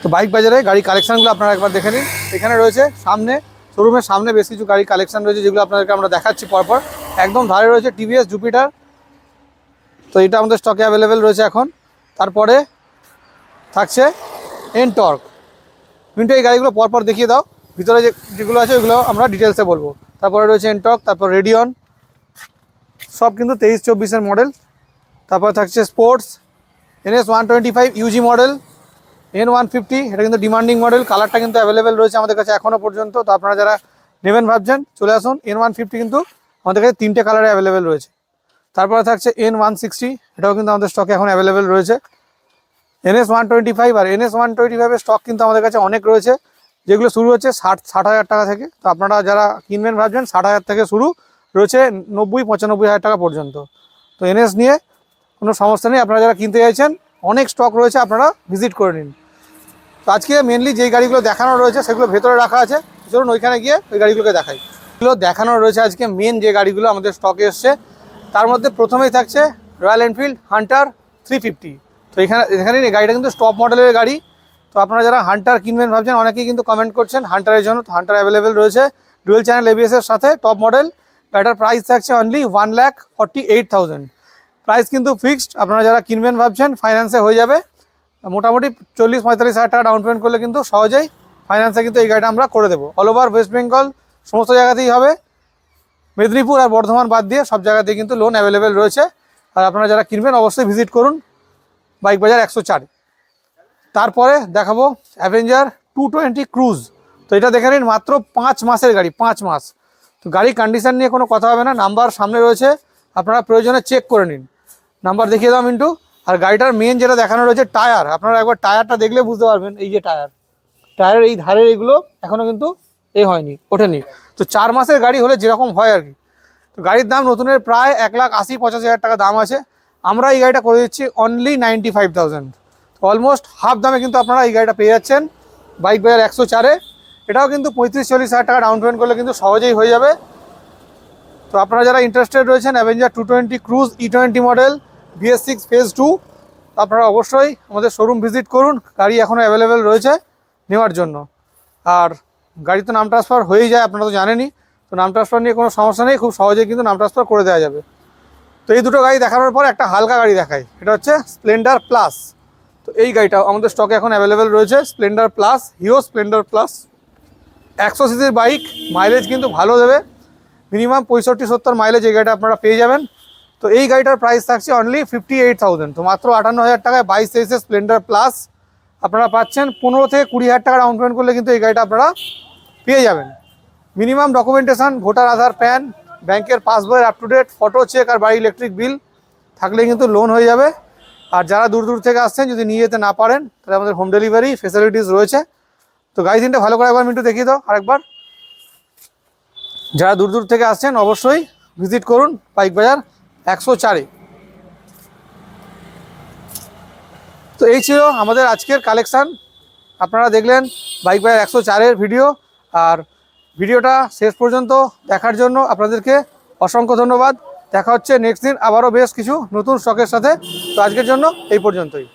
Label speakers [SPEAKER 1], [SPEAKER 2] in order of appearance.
[SPEAKER 1] তো বাইক বাজারে গাড়ি কালেকশানগুলো আপনারা একবার দেখে নিন। এখানে রয়েছে সামনে শোরুমের সামনে বেশ কিছু গাড়ি কালেকশান রয়েছে, যেগুলো আপনাদেরকে আমরা দেখাচ্ছি পরপর। একদম ধারে রয়েছে টিভিএস জুপিটার, তো এটা আমাদের স্টকে অ্যাভেলেবেল রয়েছে এখন। তারপরে থাকছে এনটর্ক। কিন্তু এই গাড়িগুলো পরপর দেখিয়ে দাও, ভিতরে যেগুলো আছে ওইগুলো আমরা ডিটেলসে বলবো। তারপরে রয়েছে এনটর্ক, তারপর রেডিয়ন, সব কিন্তু 23-24-এর মডেল। তারপরে থাকছে sports, NS125 Yuji model, N150, এটা কিন্তু ডিমান্ডিং মডেল। কালারটা কিন্তু অ্যাভেলেবেল রয়েছে আমাদের কাছে এখনও পর্যন্ত। তো আপনারা যারা নেবেন ভাবছেন চলে আসুন। N150 কিন্তু আমাদের কাছে 3টে কালারে অ্যাভেলেবেল রয়েছে। তারপরে থাকছে N160, এটাও কিন্তু আমাদের স্টকে এখন অ্যাভেলেবেল রয়েছে। NS125 আর NS125-এর স্টক কিন্তু আমাদের কাছে অনেক রয়েছে, যেগুলো শুরু হচ্ছে 60,000 টাকা থেকে। তো আপনারা যারা কিনবেন ভাবছেন 60,000 থেকে শুরু রয়েছে 90-95,000 টাকা পর্যন্ত। তো NS নিয়ে কোনো সমস্যা নেই, আপনারা যারা কিনতে চাইছেন অনেক স্টক রয়েছে, আপনারা ভিজিট করে নিন। তো আজকে মেনলি যেই গাড়িগুলো দেখানো রয়েছে সেগুলো ভেতরে রাখা আছে, চলুন ওইখানে গিয়ে ওই গাড়িগুলোকে দেখাই। এগুলো দেখানো রয়েছে আজকে মেন যে গাড়িগুলো আমাদের স্টকে এসছে, তার মধ্যে প্রথমেই থাকছে রয়্যাল এনফিল্ড হান্টার 350। তো এখানে এই গাড়িটা কিন্তু টপ মডেলের গাড়ি। তো আপনারা যারা হান্টার কিনবেন ভাবছেন, অনেকেই কিন্তু কমেন্ট করছেন হান্টারের জন্য। তো হান্টার অ্যাভেলেবেল রয়েছে ডুয়েল চ্যানেল ABS-এর সাথে, টপ মডেল। এটার প্রাইস থাকছে অনলি 1,48,000। প্রাইস কিন্তু ফিক্সড। আপনারা যারা কিনবেন ভাবছেন ফাইন্যান্সে হয়ে যাবে, মোটামুটি 40-45,000 টাকা ডাউন পেমেন্ট করলে কিন্তু সহজেই ফাইন্যান্সে কিন্তু এই গাড়িটা আমরা করে দেবো। অল ওভার ওয়েস্ট বেঙ্গল সমস্ত জায়গাতেই হবে, মেদিনীপুর আর বর্ধমান বাদ দিয়ে সব জায়গাতেই কিন্তু লোন অ্যাভেলেবেল রয়েছে। আর আপনারা যারা কিনবেন অবশ্যই ভিজিট করুন বাইক বাজার 104। তারপরে দেখাবো অ্যাভেঞ্জার 220 ক্রুজ। তো এটা দেখে নিন, মাত্র 5 মাসের গাড়ি, 5 মাস। তো গাড়ির কন্ডিশন নিয়ে কোনো কথা হবে না, নাম্বার সামনে রয়েছে, আপনারা প্রয়োজনে চেক করে নিন। নাম্বার দেখিয়ে দাও মিন্টু। আর গাড়িটার মেন যেটা দেখানো রয়েছে টায়ার, আপনারা একবার টায়ারটা দেখলে বুঝতে পারবেন। এই যে টায়ারের এই ধারের এইগুলো এখনও কিন্তু হয়নি, ওঠেনি। তো 4 মাসের গাড়ি হলে যেরকম হয় আর কি। তো গাড়ির দাম নতুনের প্রায় 1,80-85,000 টাকা দাম আছে। আমরা এই গাড়িটা করে দিচ্ছি অনলি 95,000। তো অলমোস্ট হাফ দামে কিন্তু আপনারা এই গাড়িটা পেয়ে যাচ্ছেন বাইক বাজার 104-এ। এটাও কিন্তু 35-40,000 টাকা ডাউন পেমেন্ট করলে কিন্তু সহজেই হয়ে যাবে। তো আপনারা যারা ইন্টারেস্টেড রয়েছেন Avenger 220 cruise E20 model BS6 phase 2, আপনারা অবশ্যই আমাদের শোরুম ভিজিট করুন। গাড়ি এখনও অ্যাভেলেবেল রয়েছে নেওয়ার জন্য। আর গাড়ি তো নাম ট্রান্সফার হয়েই যায়, আপনারা তো জানেনই। তো নাম ট্রান্সফার নিয়ে কোনো সমস্যা নেই, খুব সহজেই কিন্তু নাম ট্রান্সফার করে দেওয়া যাবে। তো এই দুটো গাড়ি দেখানোর পর একটা হালকা গাড়ি দেখাই, এটা হচ্ছে স্প্লেন্ডার প্লাস। তো এই গাড়িটা আমাদের স্টকে এখন অ্যাভেলেবেল রয়েছে, Splendor plus, hero Splendor plus. 100 সিসির বাইক, মাইলেজ কিন্তু ভালো দেবে, মিনিমাম 65-70 মাইলেজ এই গাড়িটা আপনারা পেয়ে যাবেন। তো এই গাড়িটার প্রাইস থাকছে অনলি 58,000। তো মাত্র 58,000 টাকায় 22-23 স্প্লেন্ডার প্লাস আপনারা পাচ্ছেন। 15-20,000 টাকা ডাউন পেমেন্ট করলে কিন্তু এই গাড়িটা আপনারা পেয়ে যাবেন। Minimum documentation, voter Aadhaar, PAN, ব্যাংকের পাসবইয়ের up to date, photo check আর বাড়ি ইলেকট্রিক বিল থাকলে কিন্তু লোন হয়ে যাবে। আর যারা দূর দূর থেকে আসছেন যদি নিয়ে যেতে না পারেন তাহলে আমাদের হোম ডেলিভারি ফেসিলিটিস রয়েছে। তো গাড়ি তিনটে ভালো করে একবার মিন্টু দেখিয়ে দাও আরেকবার। যারা দূর দূর থেকে আসছেন অবশ্যই ভিজিট করুন বাইক বাজার 104-এ। তো এই ছিল আমাদের আজকের কালেকশান। আপনারা দেখলেন বাইক বাজার 104-এর ভিডিও। আর ভিডিওটা শেষ পর্যন্ত দেখার জন্য আপনাদেরকে অসংখ্য ধন্যবাদ। দেখা হচ্ছে নেক্সট দিন আবারও বেশ কিছু নতুন স্টকের সাথে। তো আজকের জন্য এই পর্যন্তই।